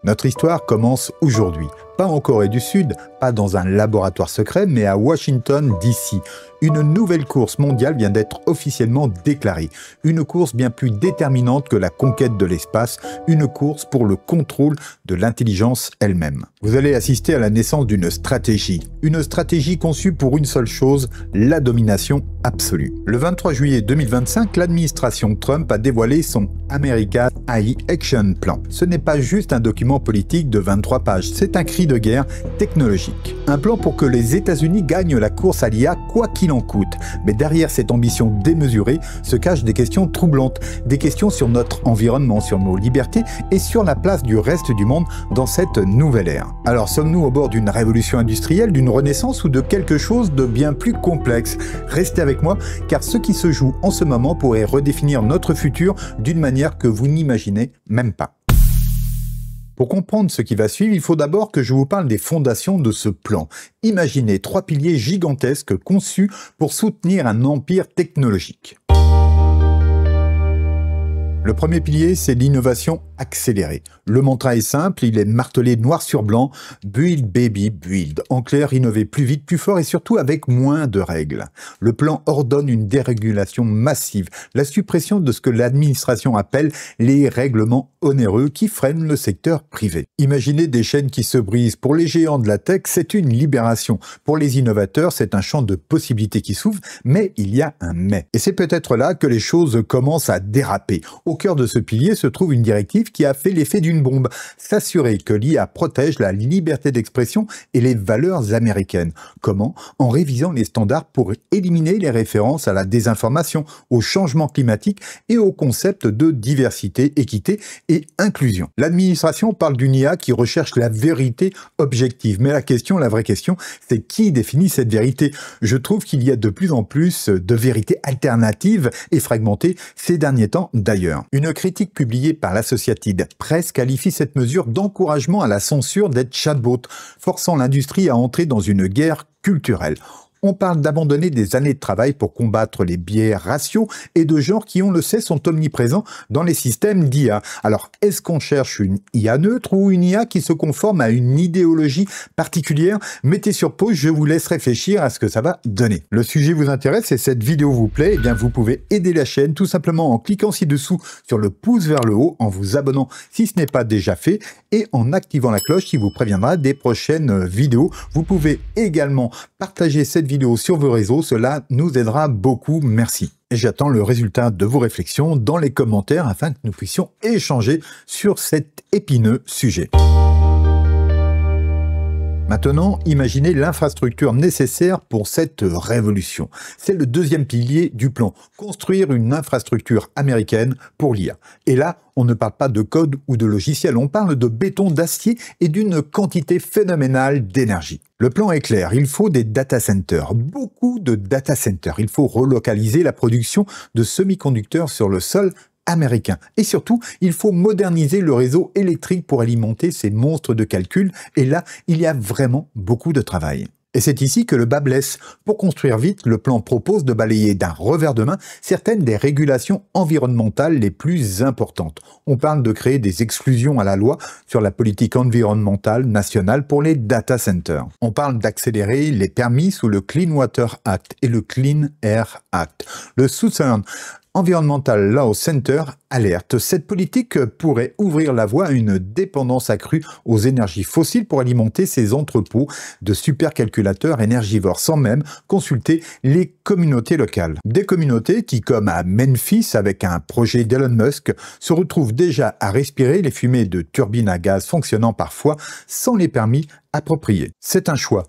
Notre histoire commence aujourd'hui, pas en Corée du Sud, pas dans un laboratoire secret, mais à Washington, D.C. Une nouvelle course mondiale vient d'être officiellement déclarée. Une course bien plus déterminante que la conquête de l'espace, une course pour le contrôle de l'intelligence elle-même. Vous allez assister à la naissance d'une stratégie conçue pour une seule chose, la domination absolue. Le 23 juillet 2025, l'administration Trump a dévoilé son America AI Action Plan. Ce n'est pas juste un document politique de 23 pages, c'est un cri de guerre technologique. Un plan pour que les États-Unis gagnent la course à l'IA quoi qu'il en coûte. Mais derrière cette ambition démesurée se cachent des questions troublantes, des questions sur notre environnement, sur nos libertés et sur la place du reste du monde dans cette nouvelle ère. Alors sommes-nous au bord d'une révolution industrielle, d'une renaissance ou de quelque chose de bien plus complexe? Restez avec moi car ce qui se joue en ce moment pourrait redéfinir notre futur d'une manière que vous n'imaginez même pas. Pour comprendre ce qui va suivre, il faut d'abord que je vous parle des fondations de ce plan. Imaginez 3 piliers gigantesques conçus pour soutenir un empire technologique. Le premier pilier, c'est l'innovation accélérée. Le mantra est simple, il est martelé noir sur blanc, build baby build. En clair, innover plus vite, plus fort et surtout avec moins de règles. Le plan ordonne une dérégulation massive, la suppression de ce que l'administration appelle les règlements onéreux qui freinent le secteur privé. Imaginez des chaînes qui se brisent. Pour les géants de la tech, c'est une libération. Pour les innovateurs, c'est un champ de possibilités qui s'ouvre, mais il y a un mais. Et c'est peut-être là que les choses commencent à déraper. Au cœur de ce pilier se trouve une directive qui a fait l'effet d'une bombe. S'assurer que l'IA protège la liberté d'expression et les valeurs américaines. Comment? En révisant les standards pour éliminer les références à la désinformation, au changement climatique et au concept de diversité, équité et inclusion. L'administration parle d'une IA qui recherche la vérité objective. Mais la vraie question, c'est qui définit cette vérité? Je trouve qu'il y a de plus en plus de vérités alternatives et fragmentées ces derniers temps d'ailleurs. Une critique publiée par l'Associated Press qualifie cette mesure d'encouragement à la censure des chatbots, forçant l'industrie à entrer dans une guerre culturelle. On parle d'abandonner des années de travail pour combattre les biais raciaux et de genre qui, on le sait, sont omniprésents dans les systèmes d'IA. Alors, est-ce qu'on cherche une IA neutre ou une IA qui se conforme à une idéologie particulière? Mettez sur pause, je vous laisse réfléchir à ce que ça va donner. Le sujet vous intéresse et cette vidéo vous plaît, eh bien vous pouvez aider la chaîne tout simplement en cliquant ci-dessous sur le pouce vers le haut, en vous abonnant si ce n'est pas déjà fait et en activant la cloche qui vous préviendra des prochaines vidéos. Vous pouvez également partager cette vidéo sur vos réseaux, cela nous aidera beaucoup, merci. Et j'attends le résultat de vos réflexions dans les commentaires afin que nous puissions échanger sur cet épineux sujet. Maintenant, imaginez l'infrastructure nécessaire pour cette révolution. C'est le deuxième pilier du plan, construire une infrastructure américaine pour l'IA. Et là, on ne parle pas de code ou de logiciel, on parle de béton, d'acier et d'une quantité phénoménale d'énergie. Le plan est clair, il faut des data centers, beaucoup de data centers. Il faut relocaliser la production de semi-conducteurs sur le sol américain. Et surtout, il faut moderniser le réseau électrique pour alimenter ces monstres de calcul. Et là, il y a vraiment beaucoup de travail. Et c'est ici que le bât blesse. Pour construire vite, le plan propose de balayer d'un revers de main certaines des régulations environnementales les plus importantes. On parle de créer des exclusions à la loi sur la politique environnementale nationale pour les data centers. On parle d'accélérer les permis sous le Clean Water Act et le Clean Air Act. Le Southern Environmental Law Center alerte. Cette politique pourrait ouvrir la voie à une dépendance accrue aux énergies fossiles pour alimenter ces entrepôts de supercalculateurs énergivores sans même consulter les communautés locales. Des communautés qui, comme à Memphis avec un projet d'Elon Musk, se retrouvent déjà à respirer les fumées de turbines à gaz fonctionnant parfois sans les permis appropriés. C'est un choix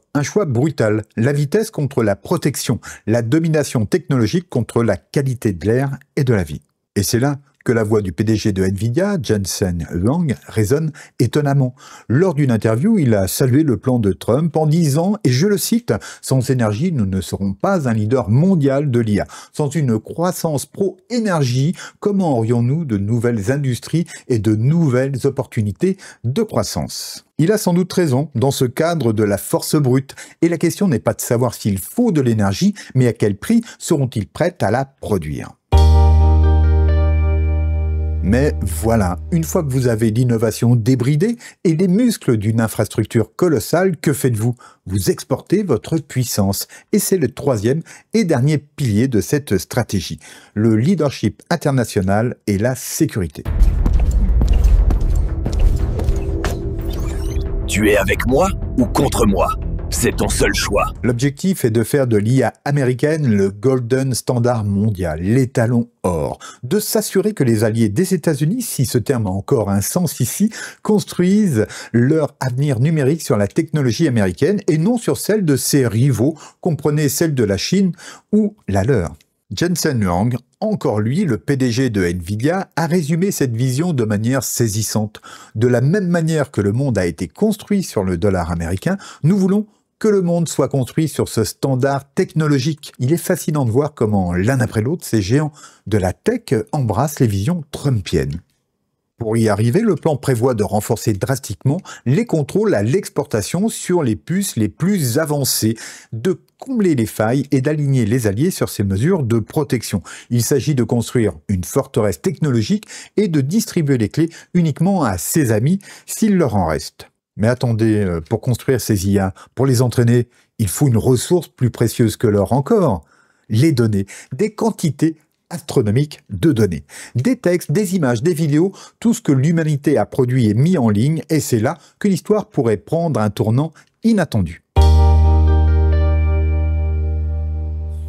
brutal, la vitesse contre la protection, la domination technologique contre la qualité de l'air et de la vie. Et c'est là que la voix du PDG de Nvidia, Jensen Huang, résonne étonnamment. Lors d'une interview, il a salué le plan de Trump en disant, et je le cite, « Sans énergie, nous ne serons pas un leader mondial de l'IA. Sans une croissance pro-énergie, comment aurions-nous de nouvelles industries et de nouvelles opportunités de croissance ?» Il a sans doute raison dans ce cadre de la force brute. Et la question n'est pas de savoir s'il faut de l'énergie, mais à quel prix seront-ils prêts à la produire. Mais voilà, une fois que vous avez l'innovation débridée et les muscles d'une infrastructure colossale, que faites-vous? Vous exportez votre puissance. Et c'est le troisième et dernier pilier de cette stratégie, le leadership international et la sécurité. Tu es avec moi ou contre moi? C'est ton seul choix. L'objectif est de faire de l'IA américaine le golden standard mondial, l'étalon or, de s'assurer que les alliés des États-Unis, si ce terme a encore un sens ici, construisent leur avenir numérique sur la technologie américaine et non sur celle de ses rivaux, comprenez celle de la Chine ou la leur. Jensen Huang, encore lui, le PDG de Nvidia, a résumé cette vision de manière saisissante. De la même manière que le monde a été construit sur le dollar américain, nous voulons que le monde soit construit sur ce standard technologique. Il est fascinant de voir comment, l'un après l'autre, ces géants de la tech embrassent les visions trumpiennes. Pour y arriver, le plan prévoit de renforcer drastiquement les contrôles à l'exportation sur les puces les plus avancées, de combler les failles et d'aligner les alliés sur ces mesures de protection. Il s'agit de construire une forteresse technologique et de distribuer les clés uniquement à ses amis s'il leur en reste. Mais attendez, pour construire ces IA, pour les entraîner, il faut une ressource plus précieuse que l'or encore. Les données, des quantités astronomiques de données. Des textes, des images, des vidéos, tout ce que l'humanité a produit et mis en ligne, et c'est là que l'histoire pourrait prendre un tournant inattendu.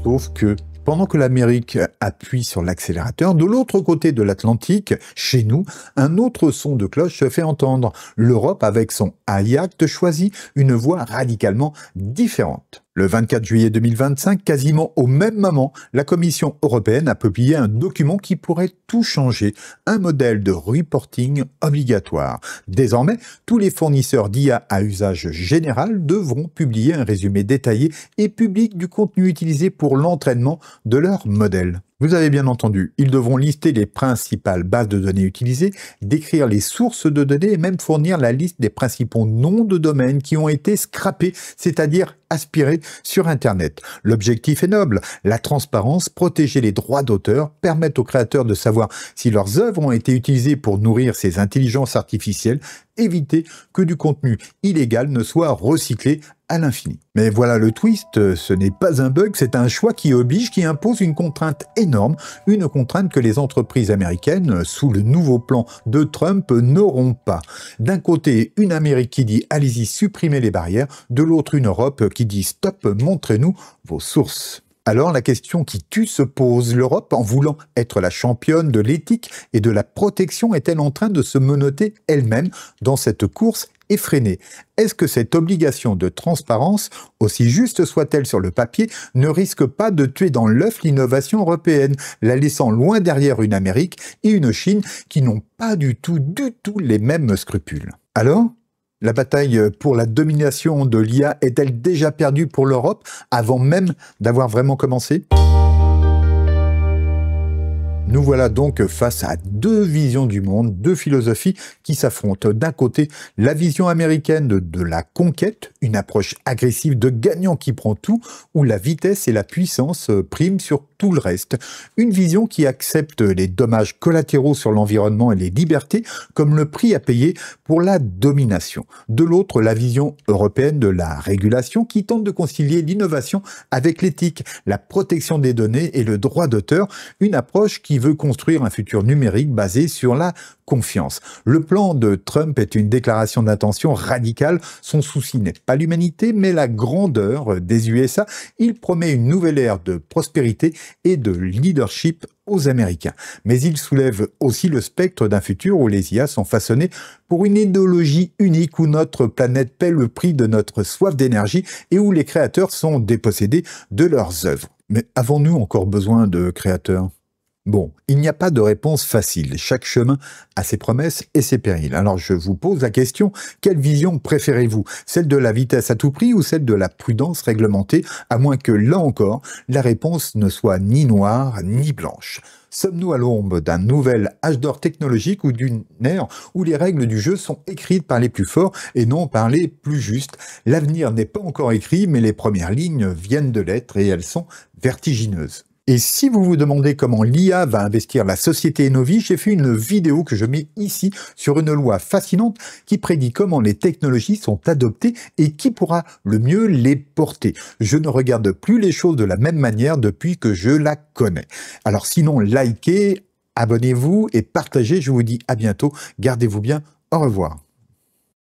Sauf que, pendant que l'Amérique appuie sur l'accélérateur, de l'autre côté de l'Atlantique, chez nous, un autre son de cloche se fait entendre. L'Europe, avec son AI Act, choisit une voie radicalement différente. Le 24 juillet 2025, quasiment au même moment, la Commission européenne a publié un document qui pourrait tout changer, un modèle de reporting obligatoire. Désormais, tous les fournisseurs d'IA à usage général devront publier un résumé détaillé et public du contenu utilisé pour l'entraînement de leur modèle. Vous avez bien entendu, ils devront lister les principales bases de données utilisées, décrire les sources de données et même fournir la liste des principaux noms de domaines qui ont été scrappés, c'est-à-dire aspirés sur Internet. L'objectif est noble, la transparence, protéger les droits d'auteur, permettre aux créateurs de savoir si leurs œuvres ont été utilisées pour nourrir ces intelligences artificielles, éviter que du contenu illégal ne soit recyclé à l'infini. Mais voilà le twist, ce n'est pas un bug, c'est un choix qui oblige, qui impose une contrainte énorme, une contrainte que les entreprises américaines, sous le nouveau plan de Trump, n'auront pas. D'un côté, une Amérique qui dit « allez-y, supprimez les barrières », de l'autre, une Europe qui dit « stop, montrez-nous vos sources ». Alors la question qui tue se pose. L'Europe, en voulant être la championne de l'éthique et de la protection, est-elle en train de se menotter elle-même dans cette course effrénée? Est-ce que cette obligation de transparence, aussi juste soit-elle sur le papier, ne risque pas de tuer dans l'œuf l'innovation européenne, la laissant loin derrière une Amérique et une Chine qui n'ont pas du tout les mêmes scrupules? Alors, la bataille pour la domination de l'IA est-elle déjà perdue pour l'Europe avant même d'avoir vraiment commencé ? Nous voilà donc face à deux visions du monde, deux philosophies qui s'affrontent. D'un côté, la vision américaine de la conquête, une approche agressive de gagnant qui prend tout, où la vitesse et la puissance priment sur tout le reste. Une vision qui accepte les dommages collatéraux sur l'environnement et les libertés comme le prix à payer pour la domination. De l'autre, la vision européenne de la régulation qui tente de concilier l'innovation avec l'éthique, la protection des données et le droit d'auteur, une approche qui veut construire un futur numérique basé sur la confiance. Le plan de Trump est une déclaration d'intention radicale. Son souci n'est pas l'humanité, mais la grandeur des USA. Il promet une nouvelle ère de prospérité et de leadership aux Américains. Mais il soulève aussi le spectre d'un futur où les IA sont façonnées pour une idéologie unique, où notre planète paie le prix de notre soif d'énergie et où les créateurs sont dépossédés de leurs œuvres. Mais avons-nous encore besoin de créateurs ? Bon, il n'y a pas de réponse facile. Chaque chemin a ses promesses et ses périls. Alors je vous pose la question, quelle vision préférez-vous? Celle de la vitesse à tout prix ou celle de la prudence réglementée, à moins que, là encore, la réponse ne soit ni noire ni blanche? Sommes-nous à l'aube d'un nouvel âge d'or technologique ou d'une ère où les règles du jeu sont écrites par les plus forts et non par les plus justes? L'avenir n'est pas encore écrit, mais les premières lignes viennent de l'être et elles sont vertigineuses. Et si vous vous demandez comment l'IA va investir la société et nos vies, j'ai fait une vidéo que je mets ici sur une loi fascinante qui prédit comment les technologies sont adoptées et qui pourra le mieux les porter. Je ne regarde plus les choses de la même manière depuis que je la connais. Alors sinon, likez, abonnez-vous et partagez. Je vous dis à bientôt. Gardez-vous bien. Au revoir.